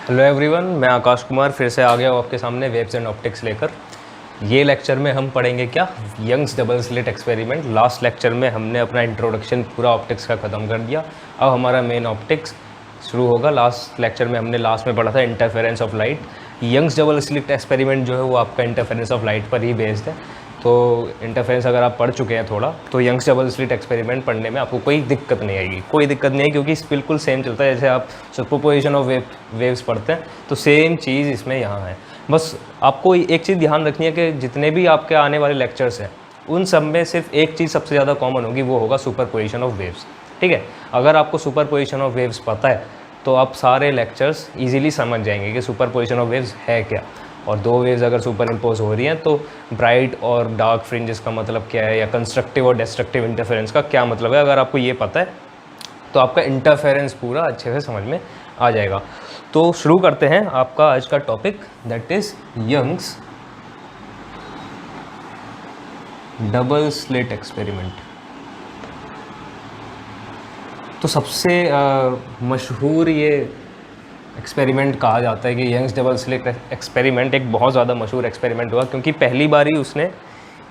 Hello everyone, मैं आकाश कुमार फिर से आ गया हूँ आपके सामने वेव्स एंड ऑप्टिक्स लेकर। ये लेक्चर में हम पढ़ेंगे क्या, Young's double slit experiment. Last lecture में हमने अपना इंट्रोडक्शन पूरा ऑप्टिक्स का ख़त्म कर दिया। अब हमारा मेन ऑप्टिक्स शुरू होगा। लास्ट लेक्चर में हमने लास्ट में पढ़ा था interference of light. Young's double slit experiment जो है वो आपका इंटरफेरेंस ऑफ लाइट पर ही बेस्ड है। तो इंटरफेरेंस अगर आप पढ़ चुके हैं थोड़ा, तो यंग्स डबल स्लिट एक्सपेरिमेंट पढ़ने में आपको कोई दिक्कत नहीं आएगी, कोई दिक्कत नहीं है, क्योंकि बिल्कुल सेम चलता है। जैसे आप सुपरपोजिशन ऑफ वेव्स पढ़ते हैं तो सेम चीज़ इसमें यहाँ है। बस आपको एक चीज़ ध्यान रखनी है कि जितने भी आपके आने वाले लेक्चर्स हैं उन सब में सिर्फ एक चीज़ सबसे ज़्यादा कॉमन होगी, वो होगा सुपरपोजिशन ऑफ वेव्स। ठीक है, अगर आपको सुपरपोजिशन ऑफ वेव्स पता है तो आप सारे लेक्चर्स इजीली समझ जाएंगे कि सुपरपोजिशन ऑफ वेव्स है क्या। और दो वेव्स अगर सुपर इम्पोज हो रही हैं तो ब्राइट और डार्क फ्रिंजेस का मतलब क्या है, या कंस्ट्रक्टिव और डिस्ट्रक्टिव इंटरफेरेंस का क्या मतलब है। अगर आपको ये पता है तो आपका इंटरफेरेंस पूरा अच्छे से समझ में आ जाएगा। तो शुरू करते हैं आपका आज का topic, that is Young's double slit experiment. तो सबसे मशहूर ये एक्सपेरिमेंट कहा जाता है कि यंग्स डबल स्लिट एक्सपेरिमेंट एक बहुत ज़्यादा मशहूर एक्सपेरिमेंट हुआ, क्योंकि पहली बार ही उसने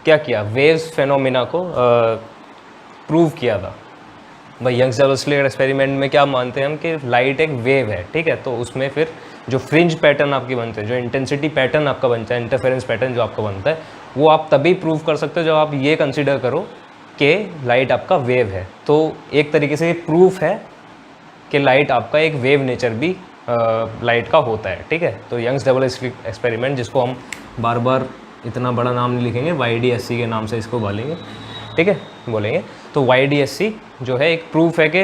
क्या किया, वेव्स फेनोमिना को प्रूव किया था। भाई यंग्स डबल स्लिट एक्सपेरिमेंट में क्या मानते हैं हम कि लाइट एक वेव है, ठीक है। तो उसमें फिर जो फ्रिंज पैटर्न आपके बनते हैं, जो इंटेंसिटी पैटर्न आपका बनता है, इंटरफेरेंस पैटर्न जो आपका बनता है, वो आप तभी प्रूव कर सकते हो जब आप ये कंसिडर करो कि लाइट आपका वेव है। तो एक तरीके से ये प्रूफ है कि लाइट आपका एक वेव नेचर भी लाइट का होता है, ठीक है। तो यंग्स डबल स्लिट एक्सपेरिमेंट, जिसको हम बार बार इतना बड़ा नाम नहीं लिखेंगे, YDSC के नाम से इसको बोलेंगे, ठीक है, बोलेंगे। तो YDSC जो है एक प्रूफ है कि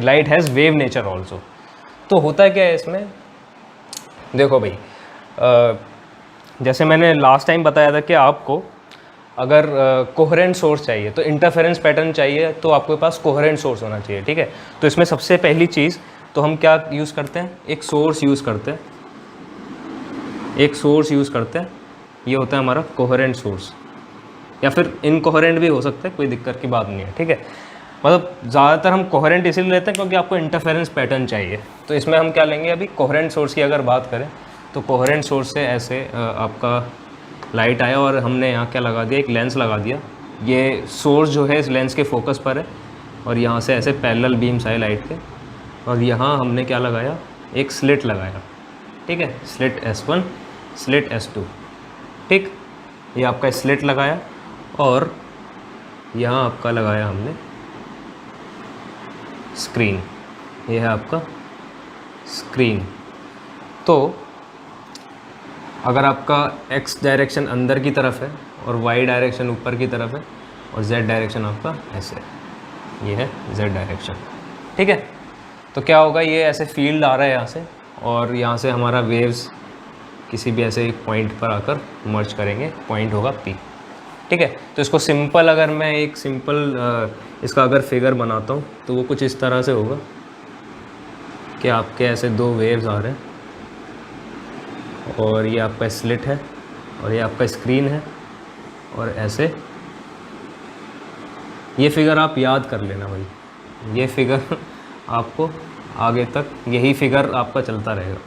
light has wave nature also. तो होता है क्या है इसमें, देखो भाई, जैसे मैंने लास्ट टाइम बताया था कि आपको अगर कोहेरेंट सोर्स चाहिए तो इंटरफेरेंस पैटर्न चाहिए, तो आपके पास कोहेरेंट सोर्स होना चाहिए, ठीक है। तो इसमें सबसे पहली चीज़ तो हम क्या यूज़ करते हैं, एक सोर्स यूज़ करते हैं, एक सोर्स यूज़ करते हैं। ये होता है हमारा कोहेरेंट सोर्स, या फिर इनकोहेरेंट भी हो सकता है, कोई दिक्कत की बात नहीं है, ठीक है। मतलब ज़्यादातर हम कोहेरेंट इसीलिए लेते हैं क्योंकि आपको इंटरफेरेंस पैटर्न चाहिए। तो इसमें हम क्या लेंगे, अभी कोहेरेंट सोर्स की अगर बात करें तो कोहेरेंट सोर्स से ऐसे आपका लाइट आया और हमने यहाँ क्या लगा दिया, एक लेंस लगा दिया। ये सोर्स जो है इस लेंस के फोकस पर है, और यहाँ से ऐसे पैरेलल बीम्स आए लाइट के, और यहाँ हमने क्या लगाया, एक स्लिट लगाया, ठीक है, स्लिट S1, स्लिट S2, ठीक। ये आपका स्लिट लगाया, और यहाँ आपका लगाया हमने स्क्रीन। ये है आपका स्क्रीन। तो अगर आपका x डायरेक्शन अंदर की तरफ है और y डायरेक्शन ऊपर की तरफ है और z डायरेक्शन आपका ऐसे है, ये है z डायरेक्शन, ठीक है। तो क्या होगा, ये ऐसे फील्ड आ रहा है यहाँ से, और यहाँ से हमारा वेव्स किसी भी ऐसे एक पॉइंट पर आकर मर्ज करेंगे, पॉइंट होगा P, ठीक है। तो इसको सिंपल, अगर मैं एक सिंपल इसका अगर फिगर बनाता हूँ तो वो कुछ इस तरह से होगा कि आपके ऐसे दो वेव्स आ रहे हैं, और ये आपका स्लिट है और ये आपका स्क्रीन है, और ऐसे ये फिगर आप याद कर लेना भाई, ये फिगर आपको आगे तक यही फिगर आपका चलता रहेगा,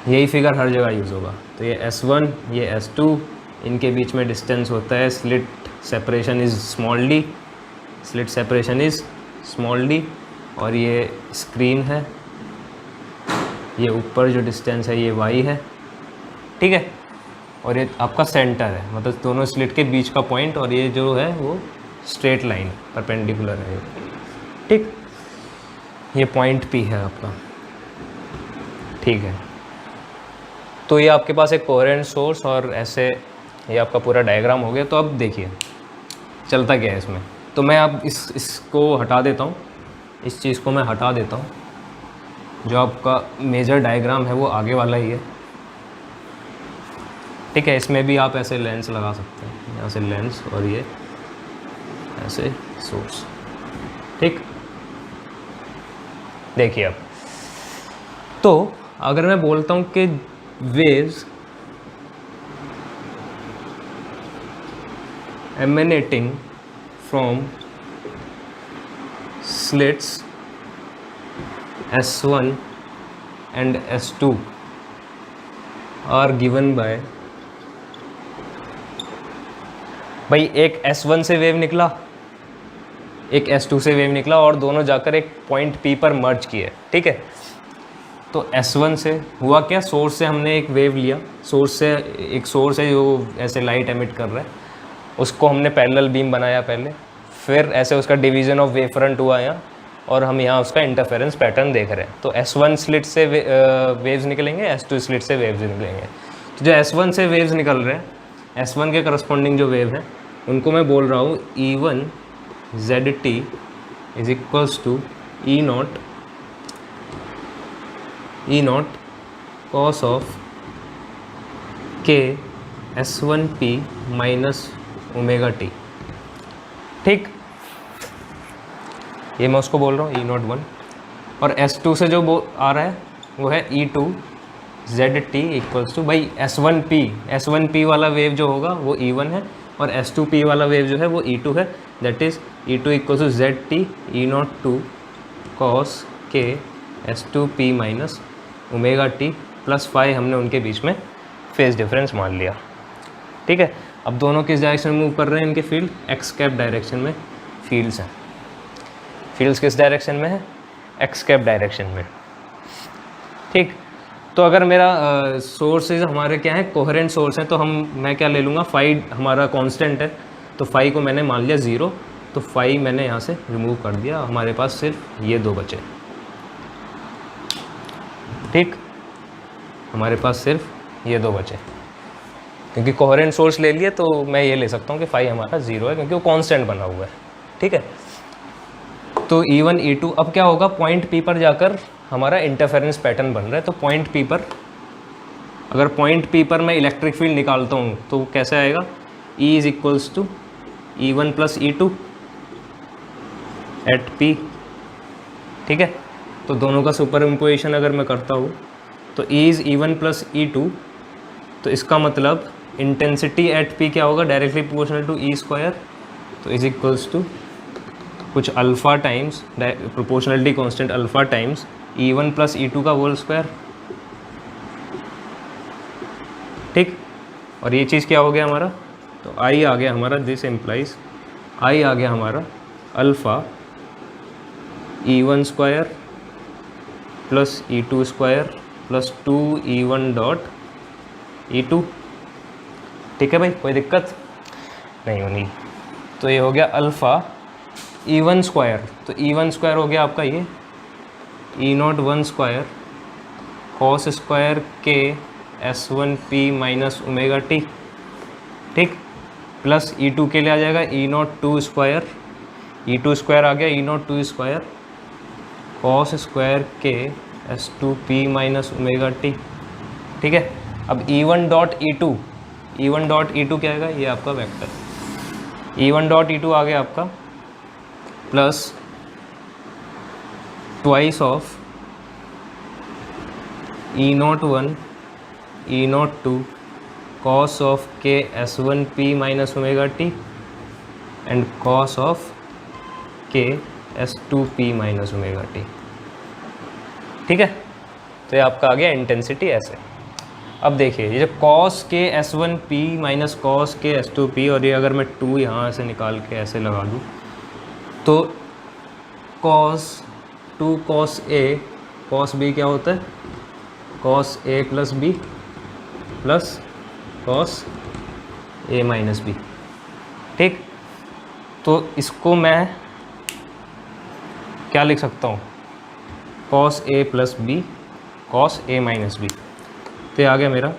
यही फिगर हर जगह यूज़ होगा। तो ये S1, ये S2, इनके बीच में डिस्टेंस होता है, slit separation is small d, slit separation is small d, और ये स्क्रीन है, ये ऊपर जो डिस्टेंस है ये y है, ठीक है। और ये आपका सेंटर है, मतलब दोनों स्लिट के बीच का पॉइंट, और ये जो है वो स्ट्रेट लाइन परपेंडिकुलर है, ठीक। ये पॉइंट P है आपका, ठीक है। तो ये आपके पास एक कोहेरेंट सोर्स, और ऐसे ये आपका पूरा डायग्राम हो गया। तो अब देखिए चलता क्या है इसमें। तो मैं अब इसको हटा देता हूँ, इस चीज़ को मैं हटा देता हूँ। जो आपका मेजर डायग्राम है वो आगे वाला ही है, ठीक है। इसमें भी आप ऐसे लेंस लगा सकते हैं, यहाँ से लेंस, और ये ऐसे सोर्स, ठीक। देखिए अब तो अगर मैं बोलता हूँ कि waves emanating from slits S1 and S2 are given by, भाई एक S1 से वेव निकला, एक S2 से वेव निकला और दोनों जाकर एक पॉइंट P पर मर्ज किए, ठीक है। तो S1 से हुआ क्या, सोर्स से हमने एक वेव लिया, सोर्स से एक सोर्स है जो ऐसे लाइट एमिट कर रहा है, उसको हमने पैरेलल बीम बनाया पहले, फिर ऐसे उसका डिवीज़न ऑफ वेव फ्रंट हुआ यहाँ, और हम यहाँ उसका इंटरफेरेंस पैटर्न देख रहे हैं। तो S1 स्लिट से वेव्स निकलेंगे, S2 स्लिट से वेव्स निकलेंगे। तो जो S1 से वेव्स निकल रहे हैं, S1 के करस्पॉन्डिंग जो वेव है उनको मैं बोल रहा हूँ E1 ZT is equals to E naught cos of K S1P minus omega t, ठीक। ये मैं उसको बोल रहा हूँ E01, और S2 से जो आ रहा है वो है E2 ZT इक्वल्स टू, भाई S1P वाला वेव जो होगा वो E1 है, और S2P वाला वेव जो है वो E2 है, that is E2 equals to ZT E02 cos K S2P minus omega t plus phi, हमने उनके बीच में फेज डिफरेंस मान लिया, ठीक है। अब दोनों किस डायरेक्शन में मूव कर रहे हैं, इनके फील्ड एक्स कैप डायरेक्शन में फील्ड्स हैं। फील्ड्स किस डायरेक्शन में है, एक्स कैप डायरेक्शन में, ठीक। तो अगर मेरा सोर्सेज हमारे क्या है, कोहेरेंट सोर्स है, तो मैं क्या ले लूँगा, फाई हमारा कांस्टेंट है, तो फाई को मैंने मान लिया 0, तो फाई मैंने यहाँ से रिमूव कर दिया, हमारे पास सिर्फ ये दो बचे, ठीक। हमारे पास सिर्फ ये दो बचे, क्योंकि कोहेरेंट सोर्स ले लिए तो मैं ये ले सकता हूँ कि फाई हमारा 0 है, क्योंकि वो कांस्टेंट बना हुआ है, ठीक है। तो E1 E2 अब क्या होगा, पॉइंट P पर जाकर हमारा इंटरफेरेंस पैटर्न बन रहा है। तो पॉइंट P पर, अगर पॉइंट P पर मैं इलेक्ट्रिक फील्ड निकालता हूँ तो कैसे आएगा, E is equals to E1 plus E2 at P, ठीक है। तो दोनों का सुपर इम्पोजिशन अगर मैं करता हूँ तो E is E1 plus E2, तो इसका मतलब इंटेंसिटी एट P क्या होगा, directly proportional to E square, तो इज इक्वल्स टू कुछ alpha times proportionality constant alpha times E1 plus E2 का होल स्क्वायर, ठीक। और ये चीज़ क्या हो गया हमारा, तो I आ गया हमारा, दिस एम्प्लाइज I आ गया हमारा alpha E1 square plus E2 square plus 2E1 dot E2, ठीक है भाई, कोई दिक्कत नहीं होनी। तो ये हो गया अल्फ़ा E1 स्क्वायर, तो E1 स्क्वायर हो गया आपका ये E01 square cos square K S1P minus omega t, ठीक, प्लस E2 के लिए आ जाएगा E02 स्क्वायर, E2 स्क्वायर आ गया E02 square cos square K S2P minus omega t, ठीक है। अब E1 डॉट E2 क्या आएगा, ये आपका वेक्टर E1 डॉट E2 आ गया आपका plus twice of E01 E02 cos of K S1P minus omega T and cos of K S2P minus omega t, ठीक है। तो ये आपका आ गया इंटेंसिटी ऐसे। अब देखिए ये जो cos K S1P minus cos K S2P, और ये अगर मैं 2 यहाँ से निकाल के ऐसे लगा दूँ तो cos 2 cos A cos B क्या होता है, cos A plus B plus cos A minus B, ठीक। तो इसको मैं क्या लिख सकता हूँ, cos A plus B cos A minus B, तो ये आ गया मेरा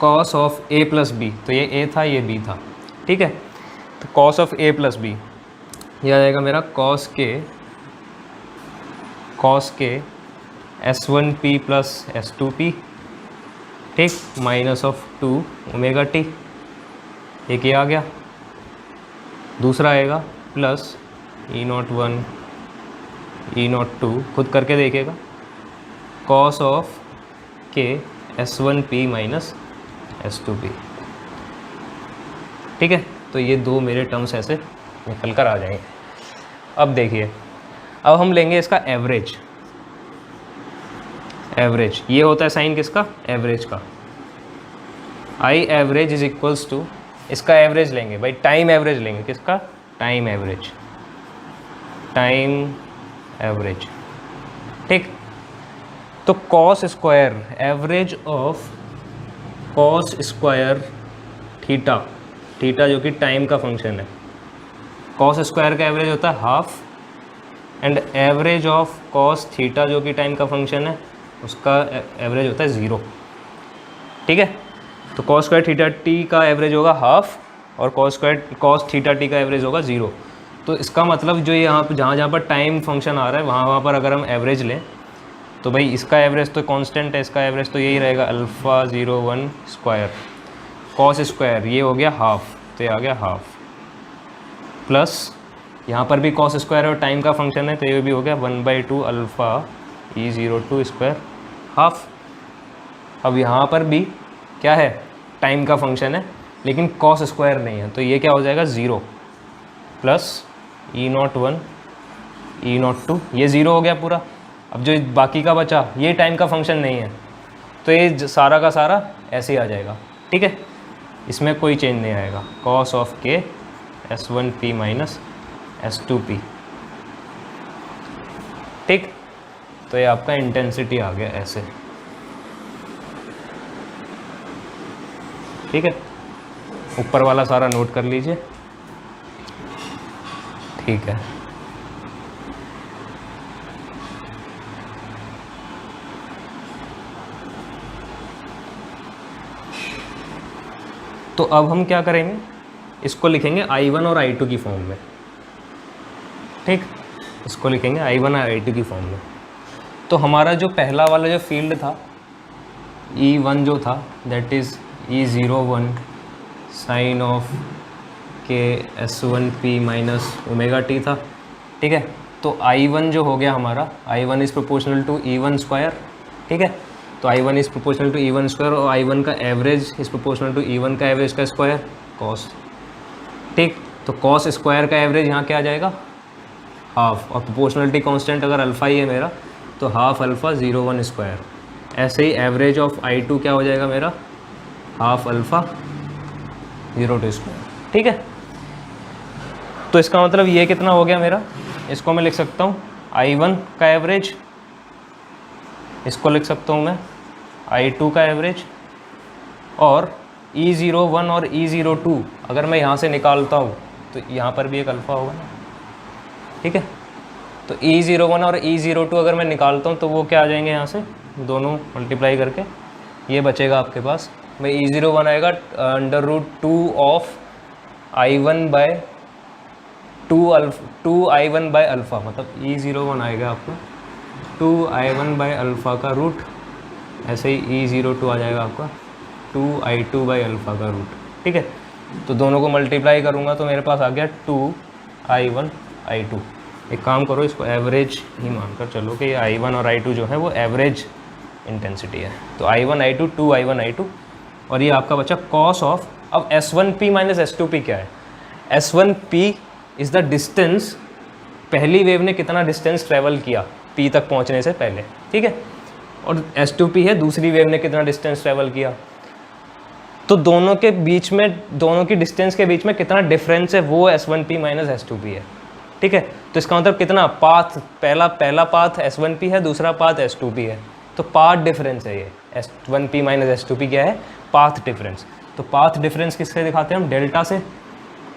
cos of A plus B, तो ये A था ये B था, ठीक है। तो cos of A plus B ये आ जाएगा मेरा cos K S1P plus S2P, ठीक, माइनस ऑफ 2 ओमेगा टी, एक ये आ गया। दूसरा आएगा प्लस E01 E02, खुद करके देखिएगा, cos of K S1P minus S2P, ठीक है। तो ये दो मेरे टर्म्स ऐसे निकल कर आ जाएंगे। अब देखिए, अब हम लेंगे इसका एवरेज। एवरेज, ये होता है साइन किसका, एवरेज का। I average is equals to, इसका एवरेज लेंगे भाई, टाइम एवरेज लेंगे, किसका, टाइम एवरेज, टाइम एवरेज, ठीक। तो cos square, average of cos square theta, theta जो कि टाइम का फंक्शन है, कॉस स्क्वायर का एवरेज होता है half, and average of cos theta जो कि टाइम का फंक्शन है उसका एवरेज होता है 0, ठीक है। तो कॉस स्क्वायर थीटा टी का एवरेज होगा हाफ, और कॉस थीटा टी का एवरेज होगा 0। तो इसका मतलब जो यहाँ पर जहाँ पर टाइम फंक्शन आ रहा है वहाँ पर अगर हम एवरेज लें तो भाई इसका एवरेज तो कांस्टेंट है, इसका एवरेज तो यही रहेगा अल्फ़ा 0 1 स्क्वायर, कॉस स्क्वायर ये हो गया हाफ, तो ये आ गया हाफ, प्लस यहाँ पर भी कॉस स्क्वायर और टाइम का फंक्शन है तो ये भी हो गया 1/2 अल्फ़ा E02 स्क्वायर हाफ। अब यहाँ पर भी क्या है, टाइम का फंक्शन है लेकिन कॉस स्क्वायर नहीं है, तो ये क्या हो जाएगा 0 प्लस E01 E02, ये 0 हो गया पूरा। अब जो बाकी का बचा ये टाइम का फंक्शन नहीं है तो ये सारा का सारा ऐसे ही आ जाएगा, ठीक है, इसमें कोई चेंज नहीं आएगा। कॉस ऑफ के S1P माइनस S2P, ठीक। तो ये आपका इंटेंसिटी आ गया ऐसे, ठीक है। ऊपर वाला सारा नोट कर लीजिए, ठीक है। तो अब हम क्या करेंगे, इसको लिखेंगे I1 और I2 की फॉर्म में, ठीक। इसको लिखेंगे I1 और I2 की फॉर्म में। तो हमारा जो पहला वाला जो फील्ड था E1 जो था that is E01 sign of के S1P माइनस ओमेगा टी था, ठीक है। तो I1 जो हो गया हमारा, I1 is proportional to E1 square, ठीक है। तो I1 is proportional to E1 square और I1 का average is proportional to E1 का एवरेज का स्क्वायर कॉस, ठीक। तो कॉस स्क्वायर का एवरेज यहाँ क्या आ जाएगा, हाफ, और प्रोपोर्शनलिटी कांस्टेंट अगर अल्फ़ा ही है मेरा तो हाफ अल्फ़ा 0 1 स्क्वायर। ऐसे ही एवरेज ऑफ I2 क्या हो जाएगा मेरा, हाफ अल्फ़ा 0 2 स्क्वायर, ठीक है। तो इसका मतलब ये कितना हो गया मेरा, इसको मैं लिख सकता हूँ I1 का एवरेज, इसको लिख सकता हूँ मैं I2 का एवरेज, और E01 और E02 अगर मैं यहाँ से निकालता हूँ तो यहाँ पर भी एक अल्फ़ा होगा ना, ठीक है। तो E01 और E02 अगर मैं निकालता हूँ तो वो क्या आ जाएंगे, यहाँ से दोनों मल्टीप्लाई करके ये बचेगा आपके पास, भाई E01 आएगा √2 of I1 bye 2 I1 bye alpha, मतलब E01 आएगा आपको 2 I1 बाय अल्फ़ा का रूट, ऐसे ही E02 आ जाएगा आपका 2 I2 बाय अल्फ़ा का रूट, ठीक है। तो दोनों को मल्टीप्लाई करूँगा तो मेरे पास आ गया 2 I1 I2। एक काम करो, इसको एवरेज ही मानकर चलो कि ये I1 और I2 जो है वो एवरेज इंटेंसिटी है। तो I1 I2 2 I1 I2, और ये आपका बचा कॉस ऑफ, अब S1P माइनस S2P क्या है, S1P इज़ द डिस्टेंस, पहली वेव ने कितना डिस्टेंस ट्रेवल किया P तक पहुंचने से पहले, ठीक है, और S2P है दूसरी वेव ने कितना डिस्टेंस ट्रेवल किया। तो दोनों के बीच में, दोनों की डिस्टेंस के बीच में कितना डिफरेंस है वो S1P माइनस S2P है, ठीक है। तो इसका मतलब कितना पाथ, पहला पाथ S1P है, दूसरा पाथ S2P है, तो पाथ डिफरेंस है ये S1P माइनस S2P क्या है, पाथ डिफरेंस। तो पाथ डिफरेंस किससे दिखाते हैं हम, डेल्टा से,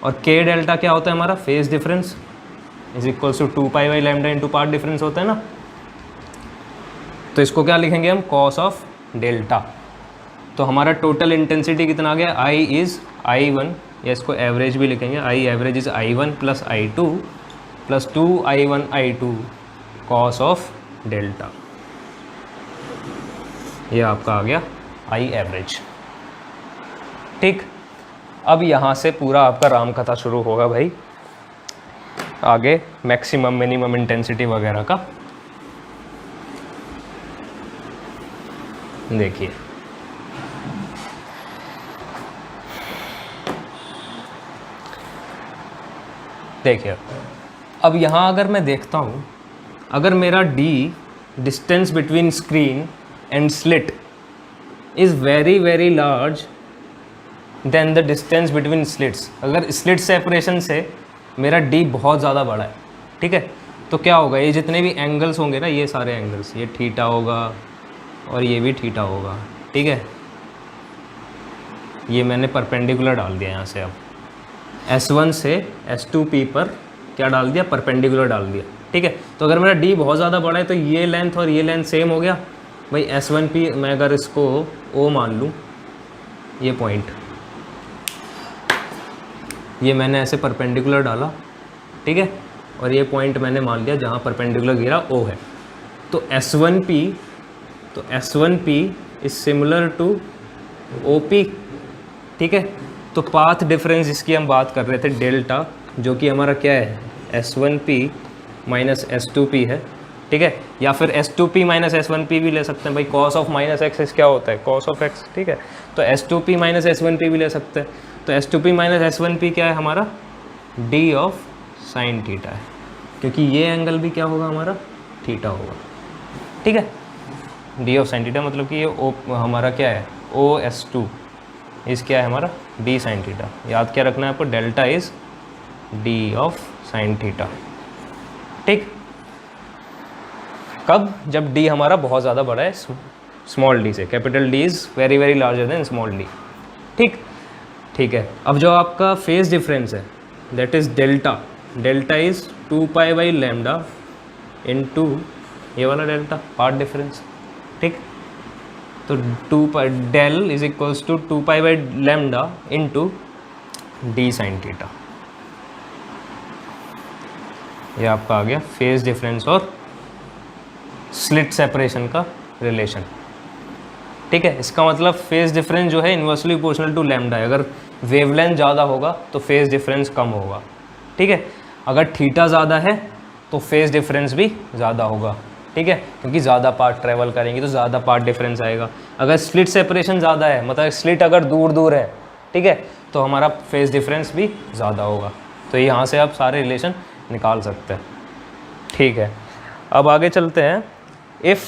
और के डेल्टा क्या होता है हमारा, phase difference is equals to 2 pi by lambda into path difference होता है ना। तो इसको क्या लिखेंगे हम, कॉस ऑफ डेल्टा। तो हमारा टोटल इंटेंसिटी कितना आ गया, आई इज़ I1, या इसको एवरेज भी लिखेंगे, I average is I1 plus I2 plus 2 I1 I2 cos of delta, ये आपका आ गया आई एवरेज, ठीक। अब यहाँ से पूरा आपका राम कथा शुरू होगा भाई, आगे मैक्सिमम मिनिमम इंटेंसिटी वगैरह का। देखिए अब यहाँ अगर मैं देखता हूँ, अगर मेरा D distance between screen and slit is very very large then the distance between slits, अगर स्लिट सेपरेशन से मेरा डी बहुत ज़्यादा बड़ा है, ठीक है, तो क्या होगा, ये जितने भी एंगल्स होंगे ना, ये सारे एंगल्स, ये थीटा होगा और ये भी थीटा होगा, ठीक है, ये मैंने परपेंडिकुलर डाल दिया यहाँ से। अब S1 से S2P पर क्या डाल दिया, परपेंडिकुलर डाल दिया, ठीक है। तो अगर मेरा D बहुत ज़्यादा बड़ा है तो ये लेंथ और ये लेंथ सेम हो गया भाई। S1P मैं अगर इसको O मान लूँ, ये पॉइंट, ये मैंने ऐसे परपेंडिकुलर डाला, ठीक है, और ये पॉइंट मैंने मान लिया जहाँ परपेंडिकुलर गिरा O है। तो S1P is similar to OP, ठीक है। तो पाथ डिफरेंस जिसकी हम बात कर रहे थे डेल्टा, जो कि हमारा क्या है, S1P माइनस S2P है, ठीक है, या फिर S2P माइनस S1P भी ले सकते हैं भाई। कॉस ऑफ माइनस एक्स क्या होता है, कॉस ऑफ एक्स, ठीक है। तो S2P माइनस S1P भी ले सकते हैं। तो S2P माइनस S1P क्या है हमारा, D ऑफ साइन थीटा है, क्योंकि ये एंगल भी क्या होगा हमारा, थीटा होगा, ठीक है। D ऑफ साइन थीटा मतलब कि ये O हमारा क्या है, OS2 इस क्या है हमारा, D साइन थीटा। याद क्या रखना है आपको, delta is D of sine theta, ठीक। कब, जब D हमारा बहुत ज़्यादा बड़ा है स्मॉल d से, capital D is very very larger than small d, ठीक, ठीक है। अब जो आपका फेज डिफरेंस है that is delta, delta is 2 pi lambda into ये वाला डेल्टा, पार्ट डिफरेंस, ठीक। तो 2 pi del is equals to 2 pi lambda into D sine theta. ये आपका आ गया फेज डिफरेंस और स्लिट सेपरेशन का रिलेशन, ठीक है। इसका मतलब फेज डिफरेंस जो है इन्वर्सली प्रोपोर्शनल टू लैम्डा है। अगर वेवलेंथ ज़्यादा होगा तो फेज डिफरेंस कम होगा, ठीक है। अगर थीटा ज़्यादा है तो फेज डिफरेंस भी ज़्यादा होगा, ठीक है, क्योंकि ज़्यादा पार्ट ट्रैवल करेंगे तो ज़्यादा पार्ट डिफरेंस आएगा। अगर स्लिट सेपरेशन ज़्यादा है, मतलब स्लिट अगर दूर दूर है, ठीक है, तो हमारा फेज डिफरेंस भी ज़्यादा होगा। तो यहाँ से आप सारे रिलेशन निकाल सकते हैं, ठीक है। अब आगे चलते हैं। If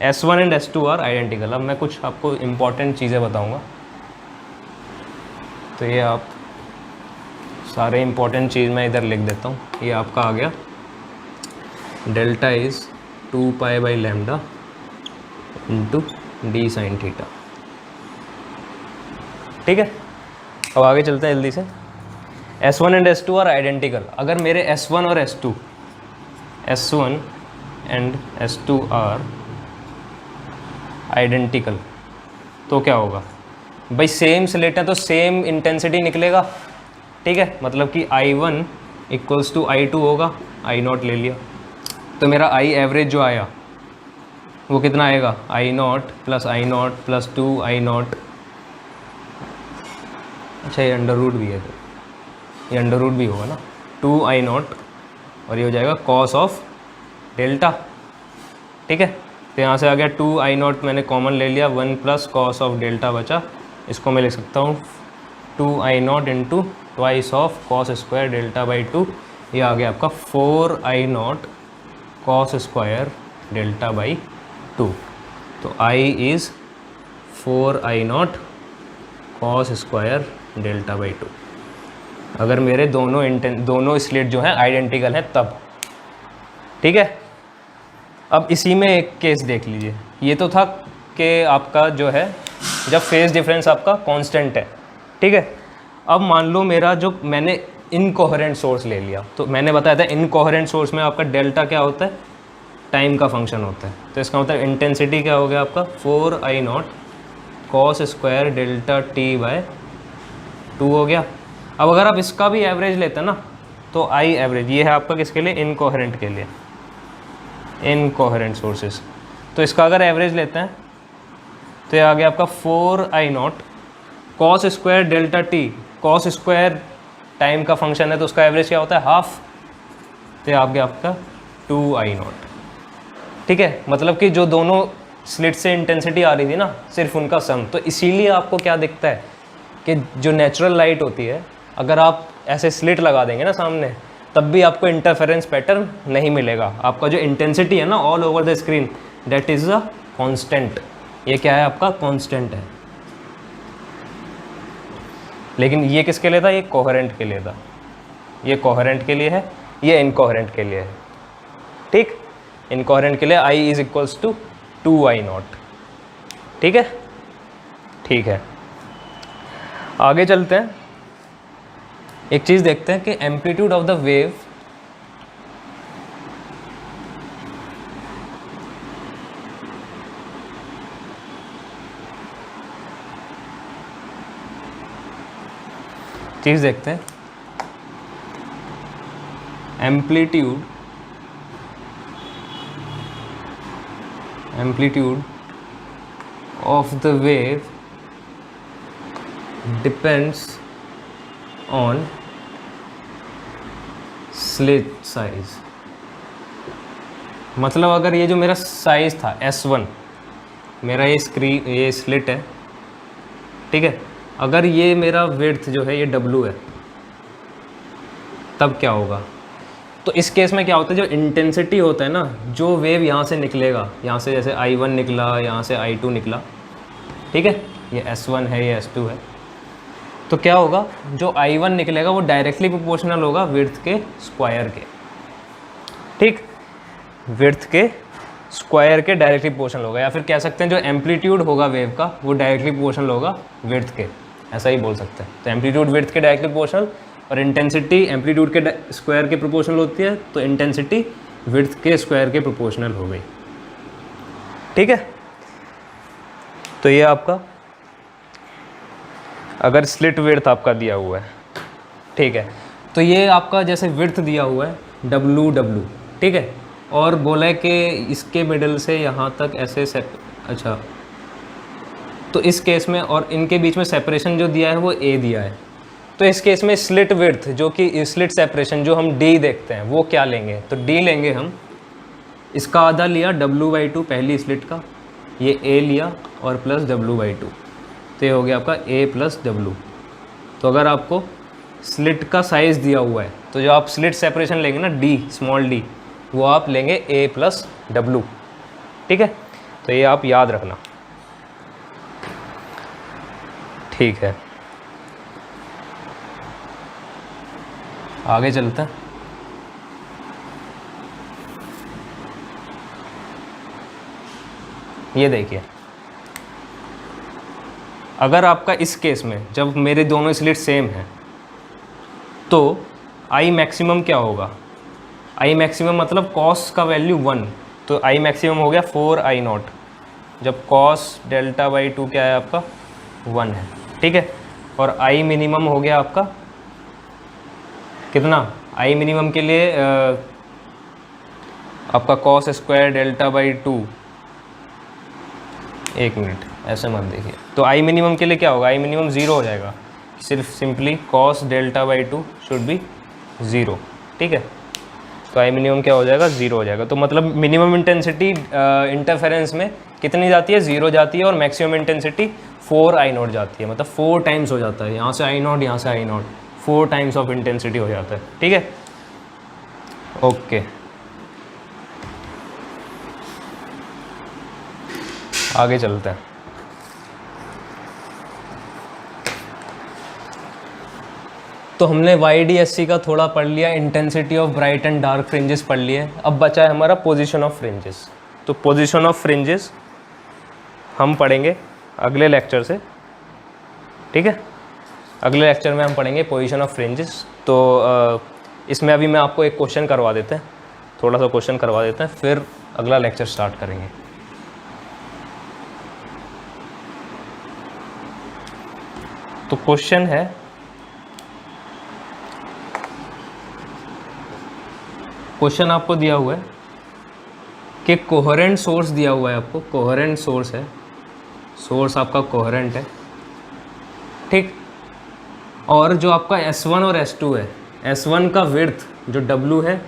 S1 and S2 are identical, अब मैं कुछ आपको इम्पॉर्टेंट चीज़ें बताऊँगा। तो ये आप सारे इम्पॉर्टेंट चीज़ मैं इधर लिख देता हूँ। ये आपका आ गया delta is 2 pi lambda into D sine theta, ठीक है। अब आगे चलते हैं जल्दी से। S1 and S2 are identical, अगर मेरे S1 और S1 and S2 are identical तो क्या होगा भाई, सेम स्लिट है तो सेम इंटेंसिटी निकलेगा, ठीक है। मतलब कि I1 इक्वल्स टू I2 होगा, I0 ले लिया, तो मेरा I एवरेज जो आया वो कितना आएगा, I0 plus I0 plus 2 I0। अच्छा ये अंडर रूट भी है, तो ये अंडर रूट भी होगा ना, 2 I0 और ये हो जाएगा कॉस ऑफ डेल्टा, ठीक है। तो यहाँ से आ गया 2 I0 मैंने कॉमन ले लिया, 1 प्लस कॉस ऑफ डेल्टा बचा। इसको मैं लिख सकता हूँ 2 I0 into twice of cos square delta by 2। ये आ गया आपका 4 I0 cos square delta by 2। तो I is 4 I0 cos square delta by 2। अगर मेरे दोनों स्लिट जो हैं आइडेंटिकल हैं तब, ठीक है। अब इसी में एक केस देख लीजिए। ये तो था कि आपका जो है जब फेज डिफरेंस आपका कांस्टेंट है, ठीक है। अब मान लो मेरा जो मैंने इनकोहेरेंट सोर्स ले लिया, तो मैंने बताया था इनकोहेरेंट सोर्स में आपका डेल्टा क्या होता है, टाइम का फंक्शन होता है। तो इसका मतलब इंटेंसिटी क्या हो गया आपका 4 I0 cos square delta t by 2 हो गया। अब अगर आप इसका भी एवरेज लेते हैं ना, तो I एवरेज ये है आपका किसके लिए, इनकोहेरेंट के लिए, इनकोहेरेंट सोर्सेस। तो इसका अगर एवरेज लेते हैं तो ये आ गया आपका 4 I0 cos square delta t। Cos square time का फंक्शन है तो उसका एवरेज क्या होता है, हाफ। तो ये आ गया आपका 2 I0, ठीक है। मतलब कि जो दोनों स्लिट से इंटेंसिटी आ रही थी ना, सिर्फ उनका सम। तो इसीलिए आपको क्या दिखता है कि जो नेचुरल लाइट होती है, अगर आप ऐसे स्लिट लगा देंगे ना सामने, तब भी आपको इंटरफेरेंस पैटर्न नहीं मिलेगा। आपका जो इंटेंसिटी है ना all over the screen, that is a constant. ये क्या है आपका कांस्टेंट है। लेकिन ये किसके लिए था, ये कोहेरेंट के लिए था। ये कोहेरेंट के लिए है, ये इनकोहेरेंट के लिए है। ठीक, इनकोहेरेंट के लिए I is equals to 2I0। ठीक है, ठीक है। आगे चलते हैं, एक चीज़ देखते हैं कि एम्पलीट्यूड ऑफ द वेव चीज़ देखते हैं amplitude of the wave depends on slit size. मतलब अगर ये जो मेरा साइज था S1, मेरा ये स्लिट है, ठीक है, अगर ये मेरा विड्थ जो है ये W है, तब क्या होगा। तो इस केस में क्या होता है, जो इंटेंसिटी होता है ना, जो वेव यहाँ से निकलेगा, यहाँ से जैसे I1 निकला, यहाँ से I2 निकला, ठीक है, ये S1 है, ये S2 है, तो क्या होगा, जो I1 निकलेगा वो डायरेक्टली प्रोपोर्शनल होगा विड्थ के स्क्वायर के। ठीक, विड्थ के स्क्वायर के डायरेक्टली प्रोपोर्शनल होगा, या फिर कह सकते हैं जो एम्पलीट्यूड होगा वेव का वो डायरेक्टली प्रोपोर्शनल होगा विड्थ के, ऐसा ही बोल सकते हैं। तो एम्पलीट्यूड विड्थ के डायरेक्टली प्रोपोर्शनल और इंटेंसिटी एम्पलीट्यूड के स्क्वायर के प्रोपोर्शनल होती है, तो इंटेंसिटी विड्थ के स्क्वायर के प्रोपोर्शनल हो गई। ठीक है, तो ये आपका अगर स्लिट विड्थ आपका दिया हुआ है, ठीक है, तो ये आपका जैसे विड्थ दिया हुआ है W, ठीक है, और बोला है कि इसके मिडल से यहाँ तक ऐसे अच्छा, तो इस केस में और इनके बीच में सेपरेशन जो दिया है वो A दिया है। तो इस केस में स्लिट विड्थ जो कि स्लिट सेपरेशन जो हम D देखते हैं वो क्या लेंगे, तो D लेंगे हम, इसका आधा लिया W/2 पहली स्लिट का, ये A लिया और प्लस W/2, तो ये हो गया आपका A प्लस W। तो अगर आपको स्लिट का साइज़ दिया हुआ है तो जो आप स्लिट सेपरेशन लेंगे ना D, स्मॉल d, वो आप लेंगे A प्लस W। ठीक है, तो ये आप याद रखना। ठीक है, आगे चलते हैं। ये देखिए, अगर आपका इस केस में जब मेरे दोनों स्लिट सेम हैं तो I मैक्सिमम क्या होगा, I मैक्सिमम मतलब कॉस का वैल्यू 1, तो I मैक्सिमम हो गया 4I0, जब कॉस डेल्टा/2 क्या है आपका 1 है। ठीक है, और I मिनिमम हो गया आपका कितना, I मिनिमम के लिए आपका कॉस स्क्वायर डेल्टा/2, एक मिनट ऐसे मत देखिए, तो I मिनिमम के लिए क्या होगा, I मिनिमम 0 हो जाएगा, सिर्फ सिंपली कॉस डेल्टा/2 शुड बी 0। ठीक है, तो I मिनिमम क्या हो जाएगा, 0 हो जाएगा। तो मतलब मिनिमम इंटेंसिटी इंटरफेरेंस में कितनी जाती है, 0 जाती है, और मैक्सिमम इंटेंसिटी 4I0 जाती है, मतलब 4 टाइम्स हो जाता है, यहाँ से I0, यहाँ से I0, 4 टाइम्स ऑफ इंटेंसिटी हो जाता है। ठीक है, ओके, आगे चलते हैं। तो हमने YDSC का थोड़ा पढ़ लिया, intensity of bright and dark fringes पढ़ लिए, अब बचा है हमारा पोजीशन ऑफ फ्रिंजेस। तो पोजीशन ऑफ फ्रिंजेस हम पढ़ेंगे अगले लेक्चर से। ठीक है, अगले लेक्चर में हम पढ़ेंगे पोजीशन ऑफ फ्रिंजेस। तो इसमें अभी मैं आपको एक क्वेश्चन करवा देते हैं, थोड़ा सा क्वेश्चन करवा देते हैं, फिर अगला लेक्चर स्टार्ट करेंगे। तो क्वेश्चन है, क्वेश्चन आपको दिया हुआ है कि कोहेरेंट सोर्स दिया हुआ है आपको, कोहेरेंट सोर्स है, सोर्स आपका कोहेरेंट है, ठीक, और जो आपका S1 और S2 है, S1 का विड्थ जो W है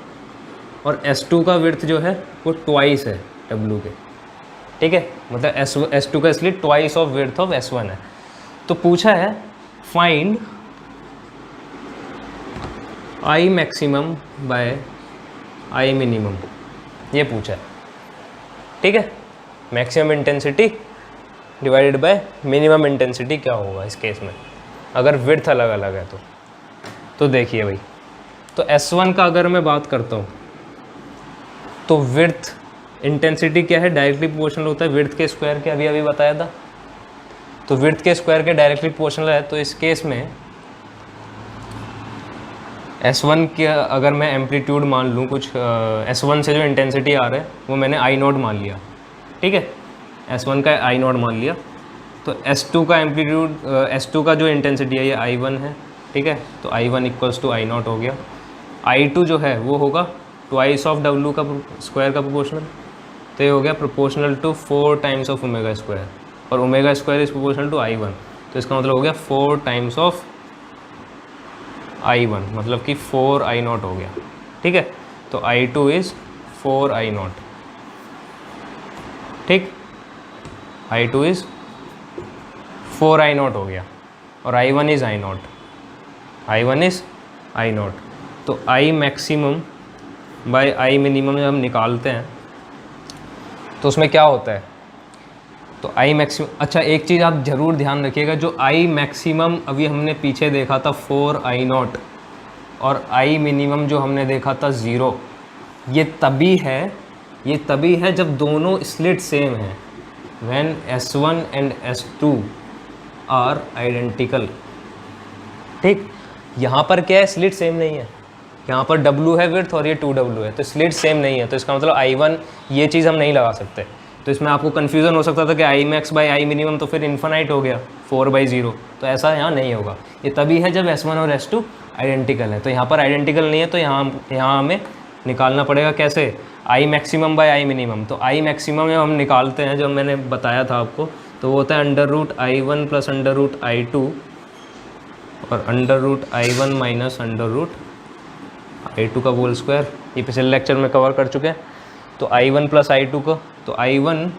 और S2 का विड्थ जो है वो ट्वाइस है W के। ठीक है, मतलब S2 का इसलिए twice of width of S1 है। तो पूछा है find I maximum bye I minimum ये पूछा है, ठीक है। Maximum intensity divided by minimum intensity क्या होगा इस केस में, अगर विड्थ अलग अलग है तो देखिए भाई, तो S1 का अगर मैं बात करता हूँ तो विड्थ इंटेंसिटी क्या है, डायरेक्टली प्रोपोर्शनल होता है विड्थ के स्क्वायर के, अभी बताया था। तो विड्थ के स्क्वायर के डायरेक्टली प्रोपोर्शनल है, तो इस केस में S1 के अगर मैं एम्पलीट्यूड मान लूँ कुछ, S1 से जो इंटेंसिटी आ रहा है वो मैंने I0 मान लिया, ठीक है। S1 का I0 मान लिया, तो S2 का एम्पलीट्यूड, S2 का जो इंटेंसिटी है ये I1 है, ठीक है। तो I1 इक्वल्स टू I0 हो गया। I2 जो है वो होगा ट्वाइस ऑफ W का स्क्वायर का प्रोपोर्शनल, तो ये हो गया proportional to 4 times of omega square, और omega square is proportional to I1, तो इसका मतलब हो गया 4 टाइम्स ऑफ I1, मतलब कि 4 I0 हो गया, ठीक है। तो I2 इज़ 4 I0, ठीक। I2 इज़ 4 I0 हो गया, और I1 is I0, I1 is I0। तो I maximum bye I minimum जब हम निकालते हैं तो उसमें क्या होता है, तो I मैक्सिमम, अच्छा एक चीज़ आप ज़रूर ध्यान रखिएगा, जो I मैक्सिमम अभी हमने पीछे देखा था 4 I0, और I मिनिमम जो हमने देखा था 0, ये तभी है जब दोनों स्लिट सेम हैं, when S1 and S2 are identical, ठीक। यहाँ पर क्या है, स्लिट सेम नहीं है, यहाँ पर W है विड्थ और ये 2W है, तो स्लिट सेम नहीं है, तो इसका मतलब I1 ये चीज़ हम नहीं लगा सकते। तो इसमें आपको कन्फ्यूज़न हो सकता था कि I max by I minimum तो फिर इन्फिनाइट हो गया 4/0, तो ऐसा यहाँ नहीं होगा। ये तभी है जब S1 और S2 आइडेंटिकल है, तो यहाँ पर आइडेंटिकल नहीं है, तो यहाँ हमें निकालना पड़ेगा कैसे, I maximum by I minimum. तो I मैक्सिमम जब हम निकालते हैं, जो मैंने बताया था आपको, तो वो होता है √I1 प्लस √I2 और √I1 माइनस √I2 का होल स्क्वायर, ये पिछले लेक्चर में कवर कर चुके हैं। तो I1 प्लस I2 को, तो I1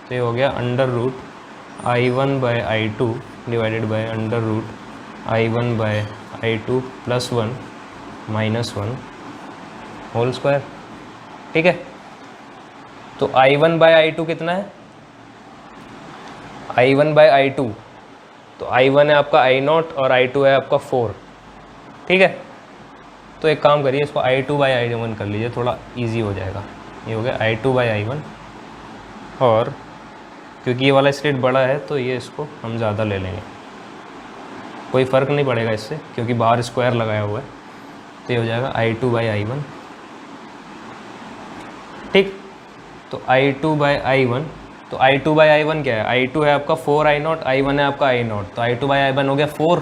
तो ये हो गया √I1 by I2 divided by √I1 by I2 plus 1 minus 1 whole square, ठीक है। तो I1 बाय I2 कितना है, I1 बाय I2, तो I1 है आपका I0 और I2 है आपका 4, ठीक है। तो एक काम करिए, इसको I2 बाई I1 कर लीजिए, थोड़ा इजी हो जाएगा। ये हो गया I2 बाई I1, और क्योंकि ये वाला स्लिट बड़ा है तो ये इसको हम ज़्यादा ले लेंगे, कोई फ़र्क नहीं पड़ेगा इससे क्योंकि बाहर स्क्वायर लगाया हुआ है। तो ये हो जाएगा I2 बाई I1, ठीक। तो I2 बाई I1, तो I2 बाई I1 क्या है, I2 है आपका 4 I0, I1 है आपका I0, तो I2 बाई I1 हो गया 4,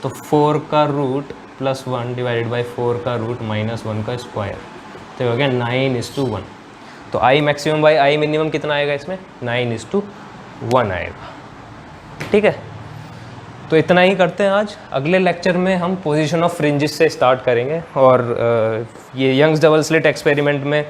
तो 4 का रूट प्लस 1 डिवाइडेड बाई 4 का रूट माइनस 1 का स्क्वायर, तो हो गया 9:1। तो I maximum by I minimum कितना आएगा इसमें, 9:1 आएगा, ठीक है। तो इतना ही करते हैं आज। अगले लेक्चर में हम पोजीशन ऑफ फ्रिंजेस से स्टार्ट करेंगे, और ये यंग्स डबल स्लिट एक्सपेरिमेंट में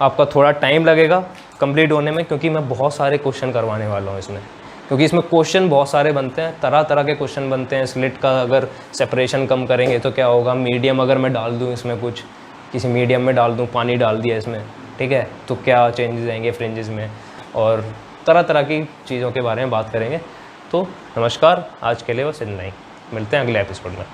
आपका थोड़ा टाइम लगेगा कंप्लीट होने में, क्योंकि मैं बहुत सारे क्वेश्चन करवाने वाला हूँ इसमें, क्योंकि इसमें क्वेश्चन बहुत सारे बनते हैं, तरह तरह के क्वेश्चन बनते हैं। स्लिट का अगर सेपरेशन कम करेंगे तो क्या होगा, मीडियम अगर मैं डाल दूँ इसमें, कुछ किसी मीडियम में डाल दूँ, पानी डाल दिया इसमें, ठीक है, तो क्या चेंजेस आएंगे फ्रिंजेस में, और तरह तरह की चीज़ों के बारे में बात करेंगे। तो नमस्कार, आज के लिए बस इतना ही, मिलते हैं अगले एपिसोड में।